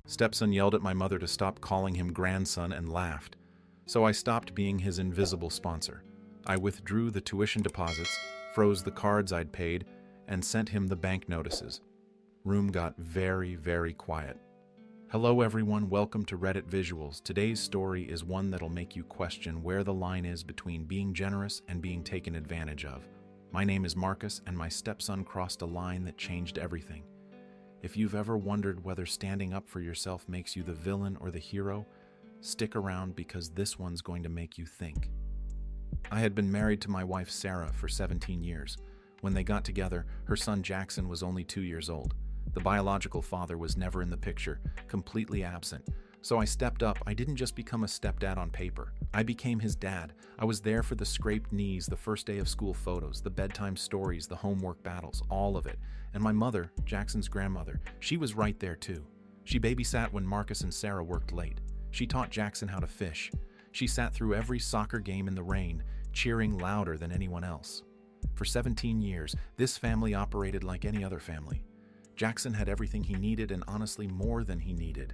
Stepson yelled at my mother to stop calling him grandson and laughed. So I stopped being his invisible sponsor. I withdrew the tuition deposits, froze the cards I'd paid, and sent him the bank notices. Room got very, very quiet. Hello everyone, welcome to Reddit Visuals. Today's story is one that'll make you question where the line is between being generous and being taken advantage of. My name is Marcus, and my stepson crossed a line that changed everything. If you've ever wondered whether standing up for yourself makes you the villain or the hero, stick around because this one's going to make you think. I had been married to my wife Sarah for 17 years. When they got together, her son Jackson was only 2 years old. The biological father was never in the picture, completely absent. So I stepped up. I didn't just become a stepdad on paper. I became his dad. I was there for the scraped knees, the first day of school photos, the bedtime stories, the homework battles, all of it. And my mother, Jackson's grandmother, she was right there too. She babysat when Marcus and Sarah worked late. She taught Jackson how to fish. She sat through every soccer game in the rain, cheering louder than anyone else. For 17 years, this family operated like any other family. Jackson had everything he needed, and honestly more than he needed.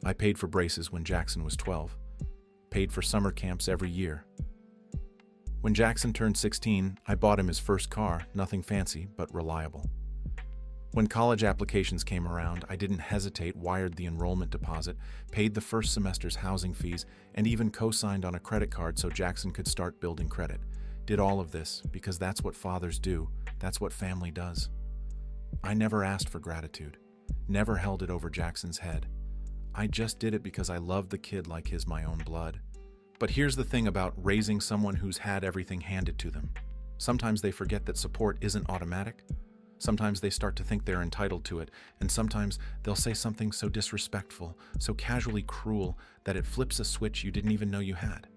I paid for braces when Jackson was 12. Paid for summer camps every year. When Jackson turned 16, I bought him his first car, nothing fancy, but reliable. When college applications came around, I didn't hesitate, wired the enrollment deposit, paid the first semester's housing fees, and even co-signed on a credit card so Jackson could start building credit. Did all of this because that's what fathers do. That's what family does. I never asked for gratitude, never held it over Jackson's head. I just did it because I loved the kid like his my own blood. But here's the thing about raising someone who's had everything handed to them. Sometimes they forget that support isn't automatic. Sometimes they start to think they're entitled to it, and sometimes they'll say something so disrespectful, so casually cruel, that it flips a switch you didn't even know you had.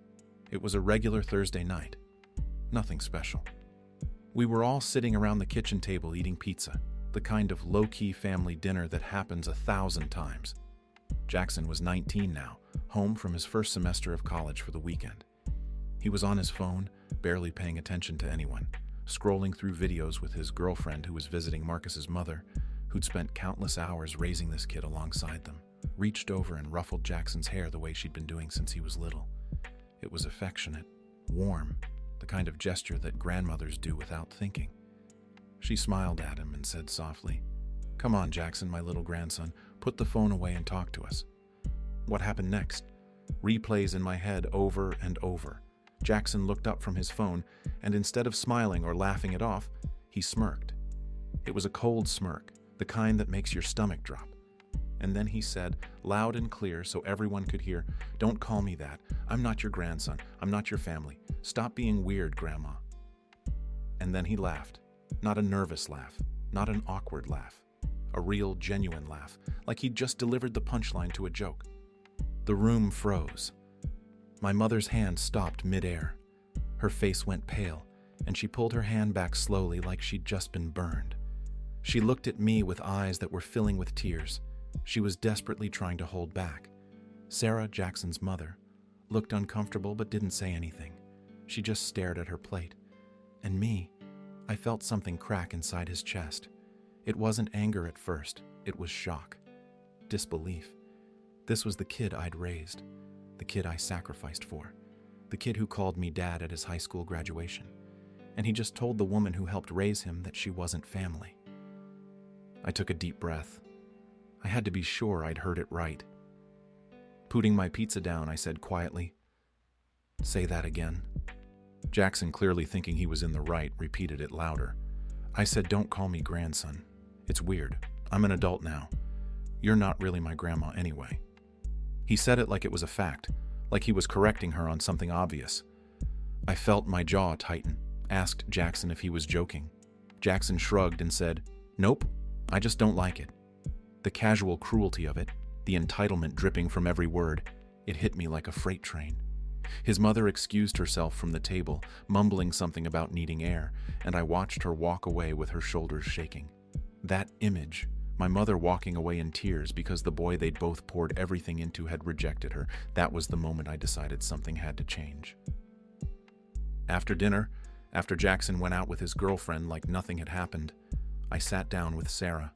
It was a regular Thursday night. Nothing special. We were all sitting around the kitchen table eating pizza, the kind of low-key family dinner that happens 1,000 times. Jackson was 19 now, home from his first semester of college for the weekend. He was on his phone, barely paying attention to anyone, scrolling through videos with his girlfriend who was visiting Marcus's mother, who'd spent countless hours raising this kid alongside them, reached over and ruffled Jackson's hair the way she'd been doing since he was little. It was affectionate, warm, the kind of gesture that grandmothers do without thinking. She smiled at him and said softly, "Come on, Jackson, my little grandson, put the phone away and talk to us." What happened next? Replays in my head over and over. Jackson looked up from his phone, and instead of smiling or laughing it off, he smirked. It was a cold smirk, the kind that makes your stomach drop. And then he said, loud and clear so everyone could hear, "Don't call me that. I'm not your grandson. I'm not your family. Stop being weird, Grandma." And then he laughed. Not a nervous laugh, not an awkward laugh. A real, genuine laugh, like he'd just delivered the punchline to a joke. The room froze. My mother's hand stopped midair. Her face went pale, and she pulled her hand back slowly like she'd just been burned. She looked at me with eyes that were filling with tears. She was desperately trying to hold back. Sarah, Jackson's mother, looked uncomfortable but didn't say anything. She just stared at her plate. And me, I felt something crack inside his chest. It wasn't anger at first, it was shock. Disbelief. This was the kid I'd raised, the kid I sacrificed for, the kid who called me dad at his high school graduation. And he just told the woman who helped raise him that she wasn't family. I took a deep breath. I had to be sure I'd heard it right. Putting my pizza down, I said quietly, "Say that again." Jackson, clearly thinking he was in the right, repeated it louder. I said, "Don't call me grandson. It's weird. I'm an adult now. You're not really my grandma anyway." He said it like it was a fact, like he was correcting her on something obvious. I felt my jaw tighten, asked Jackson if he was joking. Jackson shrugged and said, "Nope, I just don't like it." The casual cruelty of it, the entitlement dripping from every word, it hit me like a freight train. His mother excused herself from the table, mumbling something about needing air, and I watched her walk away with her shoulders shaking. That image, my mother walking away in tears because the boy they'd both poured everything into had rejected her, that was the moment I decided something had to change. After dinner, after Jackson went out with his girlfriend like nothing had happened, I sat down with Sarah.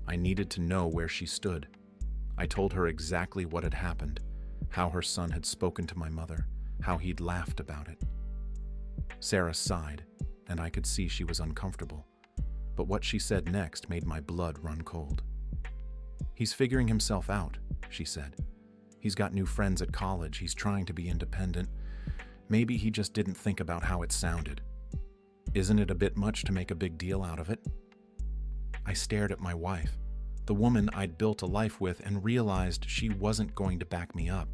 I needed to know where she stood. I told her exactly what had happened, how her son had spoken to my mother, how he'd laughed about it. Sarah sighed, and I could see she was uncomfortable, but what she said next made my blood run cold. "He's figuring himself out," she said. "He's got new friends at college, he's trying to be independent. Maybe he just didn't think about how it sounded. Isn't it a bit much to make a big deal out of it?" I stared at my wife, the woman I'd built a life with, and realized she wasn't going to back me up.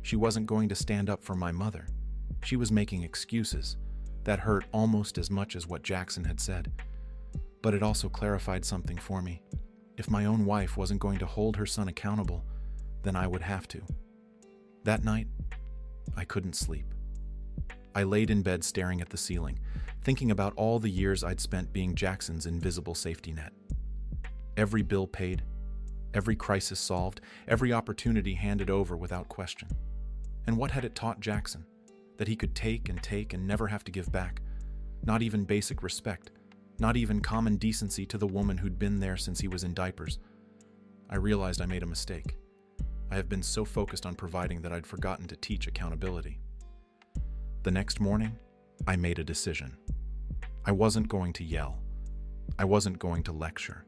She wasn't going to stand up for my mother. She was making excuses. That hurt almost as much as what Jackson had said. But it also clarified something for me. If my own wife wasn't going to hold her son accountable, then I would have to. That night, I couldn't sleep. I laid in bed staring at the ceiling, thinking about all the years I'd spent being Jackson's invisible safety net. Every bill paid, every crisis solved, every opportunity handed over without question. And what had it taught Jackson? That he could take and never have to give back. Not even basic respect. Not even common decency to the woman who'd been there since he was in diapers. I realized I made a mistake. I have been so focused on providing that I'd forgotten to teach accountability. The next morning, I made a decision. I wasn't going to yell. I wasn't going to lecture.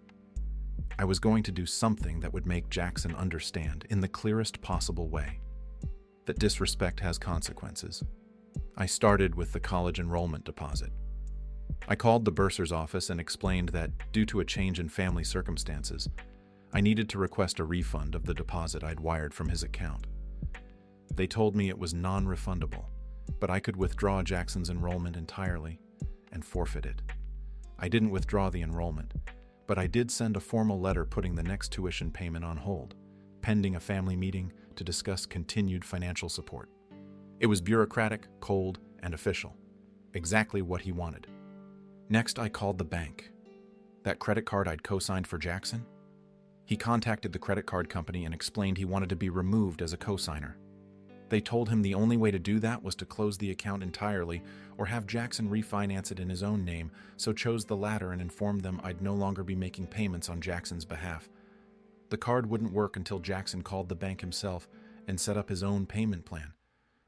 I was going to do something that would make Jackson understand, in the clearest possible way, that disrespect has consequences. I started with the college enrollment deposit. I called the bursar's office and explained that, due to a change in family circumstances, I needed to request a refund of the deposit I'd wired from his account. They told me it was non-refundable, but I could withdraw Jackson's enrollment entirely and forfeit it. I didn't withdraw the enrollment, but I did send a formal letter putting the next tuition payment on hold, pending a family meeting to discuss continued financial support. It was bureaucratic, cold, and official. Exactly what he wanted. Next, I called the bank. That credit card I'd co-signed for Jackson? He contacted the credit card company and explained he wanted to be removed as a co-signer. They told him the only way to do that was to close the account entirely or have Jackson refinance it in his own name, so chose the latter and informed them I'd no longer be making payments on Jackson's behalf. The card wouldn't work until Jackson called the bank himself and set up his own payment plan,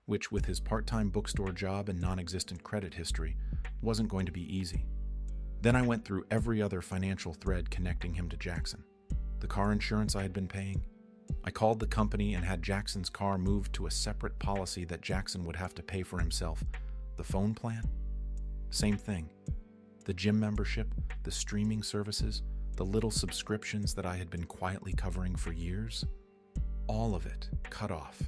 which, with his part-time bookstore job and non-existent credit history, wasn't going to be easy. Then I went through every other financial thread connecting him to Jackson. The car insurance I had been paying. I called the company and had Jackson's car moved to a separate policy that Jackson would have to pay for himself. The phone plan? Same thing. The gym membership, the streaming services, the little subscriptions that I had been quietly covering for years. All of it cut off.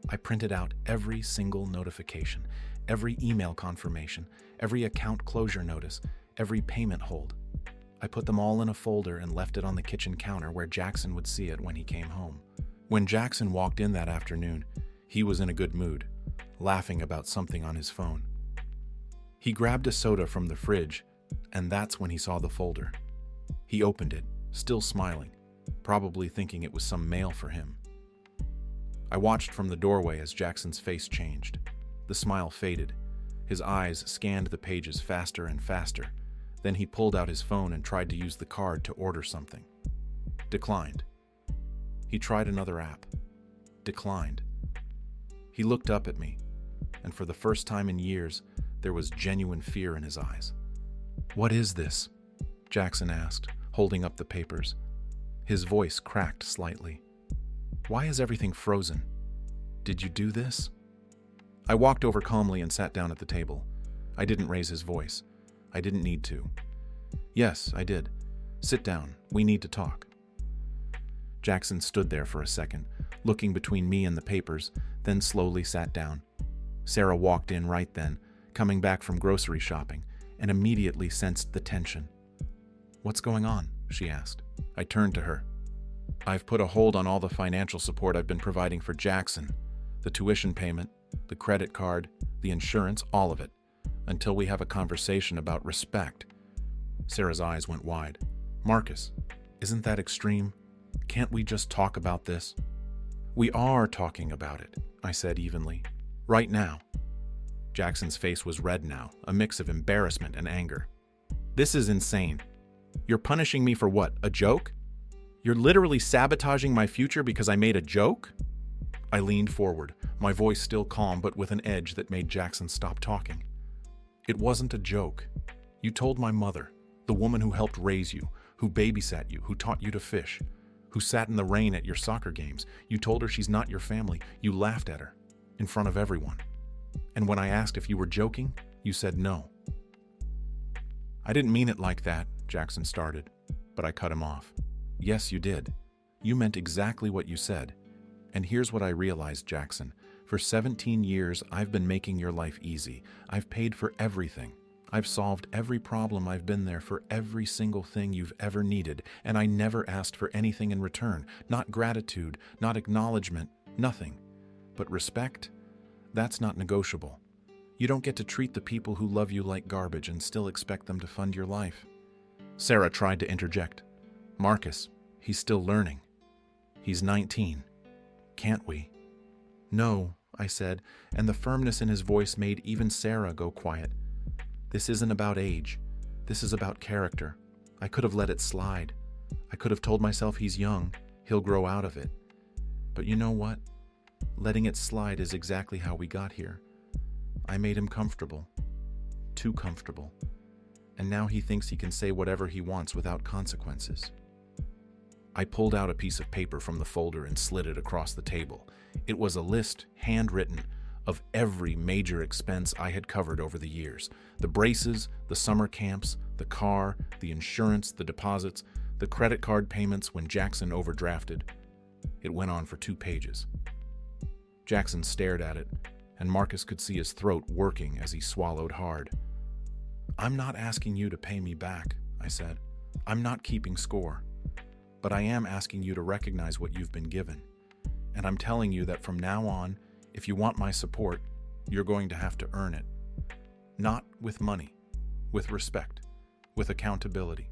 I printed out every single notification, every email confirmation, every account closure notice, every payment hold. I put them all in a folder and left it on the kitchen counter where Jackson would see it when he came home. When Jackson walked in that afternoon, he was in a good mood, laughing about something on his phone. He grabbed a soda from the fridge, and that's when he saw the folder. He opened it, still smiling, probably thinking it was some mail for him. I watched from the doorway as Jackson's face changed. The smile faded. His eyes scanned the pages faster and faster. Then he pulled out his phone and tried to use the card to order something. Declined. He tried another app. Declined. He looked up at me, and for the first time in years, there was genuine fear in his eyes. "What is this?" Jackson asked, holding up the papers. His voice cracked slightly. "Why is everything frozen? Did you do this?" I walked over calmly and sat down at the table. I didn't raise his voice. I didn't need to. "Yes, I did. Sit down. We need to talk." Jackson stood there for a second, looking between me and the papers, then slowly sat down. Sarah walked in right then, coming back from grocery shopping, and immediately sensed the tension. "What's going on?" she asked. I turned to her. "I've put a hold on all the financial support I've been providing for Jackson. The tuition payment, the credit card, the insurance, all of it, until we have a conversation about respect." Sarah's eyes went wide. "Marcus, isn't that extreme? Can't we just talk about this?" "We are talking about it," I said evenly. "Right now." Jackson's face was red now, a mix of embarrassment and anger. "This is insane. You're punishing me for what, a joke? You're literally sabotaging my future because I made a joke? I leaned forward, my voice still calm but with an edge that made Jackson stop talking. It wasn't a joke. You told my mother, the woman who helped raise you, who babysat you, who taught you to fish, who sat in the rain at your soccer games. You told her she's not your family. You laughed at her, in front of everyone. And when I asked if you were joking, you said no. I didn't mean it like that, Jackson started, but I cut him off. Yes, you did. You meant exactly what you said. And here's what I realized, Jackson. For 17 years, I've been making your life easy. I've paid for everything. I've solved every problem. I've been there for every single thing you've ever needed, and I never asked for anything in return. Not gratitude, not acknowledgement, nothing. But respect? That's not negotiable. You don't get to treat the people who love you like garbage and still expect them to fund your life. Sarah tried to interject. Marcus, he's still learning. He's 19. Can't we? No, I said, and the firmness in his voice made even Sarah go quiet. This isn't about age. This is about character. I could have let it slide. I could have told myself he's young, he'll grow out of it. But you know what? Letting it slide is exactly how we got here. I made him comfortable. Too comfortable. And now he thinks he can say whatever he wants without consequences. I pulled out a piece of paper from the folder and slid it across the table. It was a list, handwritten, of every major expense I had covered over the years. The braces, the summer camps, the car, the insurance, the deposits, the credit card payments when Jackson overdrafted. It went on for 2 pages. Jackson stared at it, and Marcus could see his throat working as he swallowed hard. I'm not asking you to pay me back, I said. I'm not keeping score. But I am asking you to recognize what you've been given. And I'm telling you that from now on, if you want my support, you're going to have to earn it. Not with money, with respect, with accountability,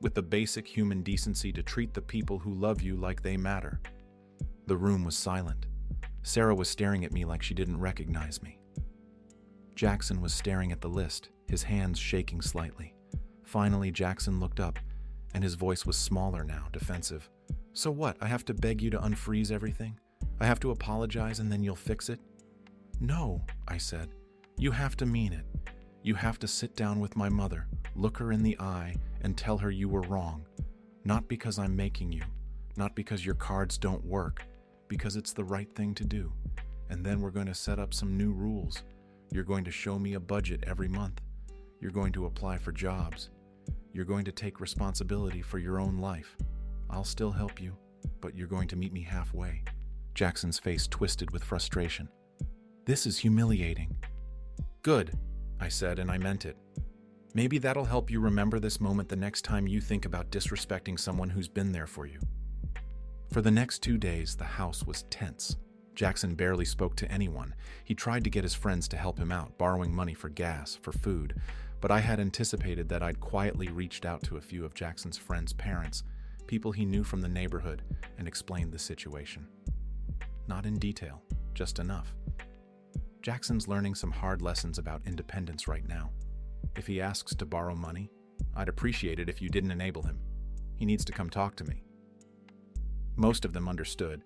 with the basic human decency to treat the people who love you like they matter. The room was silent. Sarah was staring at me like she didn't recognize me. Jackson was staring at the list, his hands shaking slightly. Finally, Jackson looked up, and his voice was smaller now, defensive. So what, I have to beg you to unfreeze everything? I have to apologize and then you'll fix it? No, I said. You have to mean it. You have to sit down with my mother, look her in the eye, and tell her you were wrong. Not because I'm making you, not because your cards don't work, because it's the right thing to do. And then we're going to set up some new rules. You're going to show me a budget every month. You're going to apply for jobs. You're going to take responsibility for your own life. I'll still help you, but you're going to meet me halfway. Jackson's face twisted with frustration. This is humiliating. Good, I said, and I meant it. Maybe that'll help you remember this moment the next time you think about disrespecting someone who's been there for you. For the next 2 days, the house was tense. Jackson barely spoke to anyone. He tried to get his friends to help him out, borrowing money for gas, for food, but I had anticipated that I'd quietly reached out to a few of Jackson's friends' parents, people he knew from the neighborhood, and explained the situation. Not in detail, just enough. Jackson's learning some hard lessons about independence right now. If he asks to borrow money, I'd appreciate it if you didn't enable him. He needs to come talk to me. Most of them understood.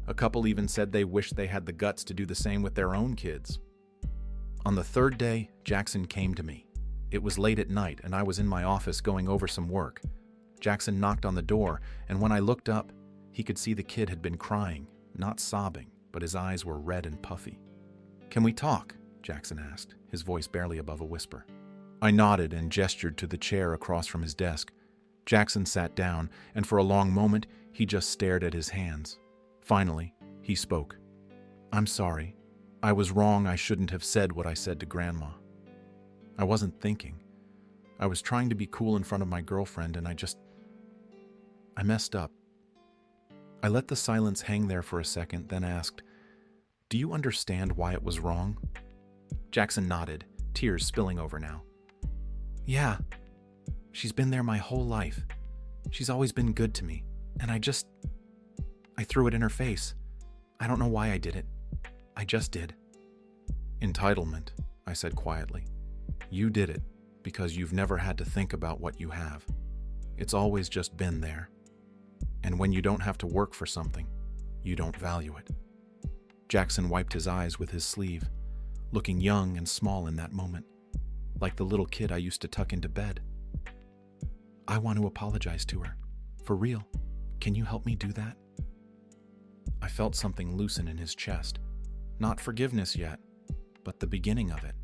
A couple even said they wished they had the guts to do the same with their own kids. On the 3rd day, Jackson came to me. It was late at night, and I was in my office going over some work. Jackson knocked on the door, and when I looked up, he could see the kid had been crying, not sobbing, but his eyes were red and puffy. Can we talk? Jackson asked, his voice barely above a whisper. I nodded and gestured to the chair across from his desk. Jackson sat down, and for a long moment, he just stared at his hands. Finally, he spoke. I'm sorry. I was wrong. I shouldn't have said what I said to Grandma. I wasn't thinking. I was trying to be cool in front of my girlfriend, and I messed up. I let the silence hang there for a second, then asked, Do you understand why it was wrong? Jackson nodded, tears spilling over now. Yeah. She's been there my whole life. She's always been good to me, and I threw it in her face. I don't know why I did it. I just did. Entitlement, I said quietly. You did it because you've never had to think about what you have. It's always just been there. And when you don't have to work for something, you don't value it. Jackson wiped his eyes with his sleeve, looking young and small in that moment, like the little kid I used to tuck into bed. I want to apologize to her. For real. Can you help me do that? I felt something loosen in his chest. Not forgiveness yet, but the beginning of it.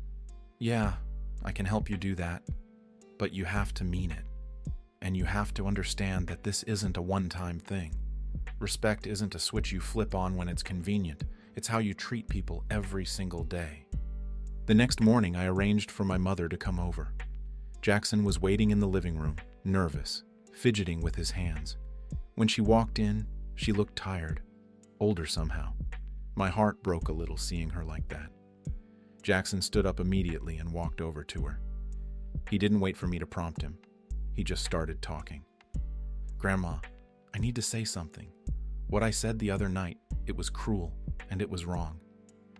Yeah, I can help you do that, but you have to mean it. And you have to understand that this isn't a one-time thing. Respect isn't a switch you flip on when it's convenient. It's how you treat people every single day. The next morning, I arranged for my mother to come over. Jackson was waiting in the living room, nervous, fidgeting with his hands. When she walked in, she looked tired, older somehow. My heart broke a little seeing her like that. Jackson stood up immediately and walked over to her. He didn't wait for me to prompt him. He just started talking. Grandma, I need to say something. What I said the other night, it was cruel and it was wrong.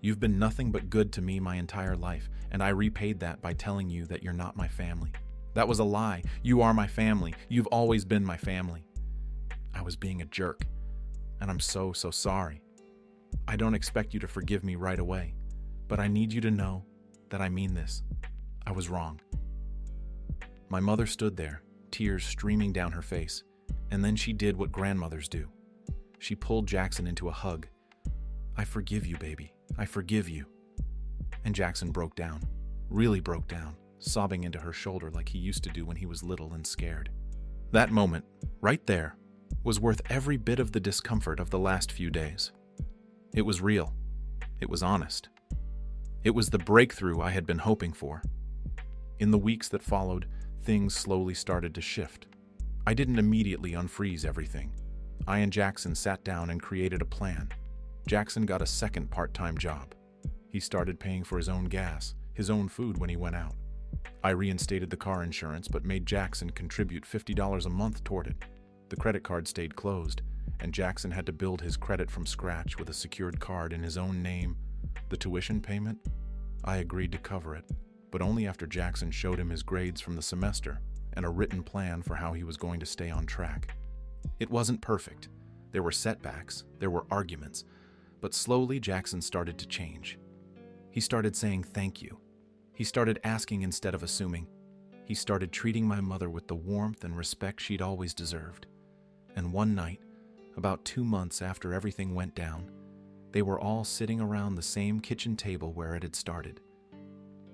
You've been nothing but good to me my entire life, and I repaid that by telling you that you're not my family. That was a lie. You are my family. You've always been my family. I was being a jerk, and I'm so sorry. I don't expect you to forgive me right away, but I need you to know that I mean this. I was wrong. My mother stood there, tears streaming down her face, and then she did what grandmothers do. She pulled Jackson into a hug. I forgive you, baby. I forgive you. And Jackson broke down, really broke down, sobbing into her shoulder like he used to do when he was little and scared. That moment, right there, was worth every bit of the discomfort of the last few days. It was real. It was honest. It was the breakthrough I had been hoping for. In the weeks that followed, things slowly started to shift. I didn't immediately unfreeze everything. I and Jackson sat down and created a plan. Jackson got a second part-time job. He started paying for his own gas, his own food when he went out. I reinstated the car insurance but made Jackson contribute $50 a month toward it. The credit card stayed closed, and Jackson had to build his credit from scratch with a secured card in his own name. The tuition payment? I agreed to cover it, but only after Jackson showed him his grades from the semester and a written plan for how he was going to stay on track. It wasn't perfect. There were setbacks, there were arguments, but slowly Jackson started to change. He started saying thank you. He started asking instead of assuming. He started treating my mother with the warmth and respect she'd always deserved. And one night, about 2 months after everything went down, they were all sitting around the same kitchen table where it had started.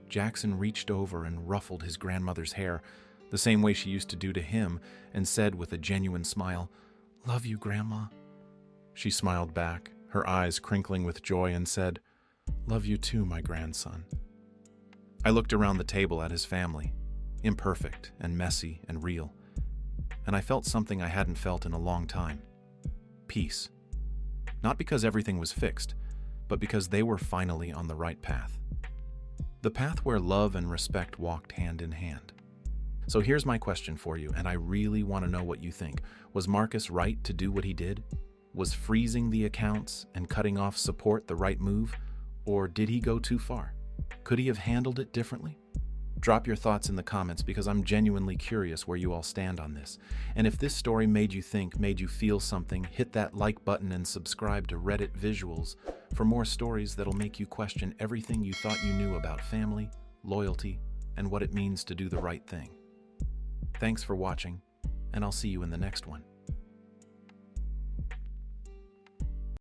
Jackson reached over and ruffled his grandmother's hair, the same way she used to do to him, and said with a genuine smile, "Love you, Grandma." She smiled back, her eyes crinkling with joy, and said, "Love you too, my grandson." I looked around the table at his family, imperfect and messy and real, and I felt something I hadn't felt in a long time. Peace. Not because everything was fixed, but because they were finally on the right path. The path where love and respect walked hand in hand. So here's my question for you, and I really want to know what you think. Was Marcus right to do what he did? Was freezing the accounts and cutting off support the right move? Or did he go too far? Could he have handled it differently? Drop your thoughts in the comments because I'm genuinely curious where you all stand on this. And if this story made you think, made you feel something, hit that like button and subscribe to Reddit Visuals for more stories that'll make you question everything you thought you knew about family, loyalty, and what it means to do the right thing. Thanks for watching, and I'll see you in the next one.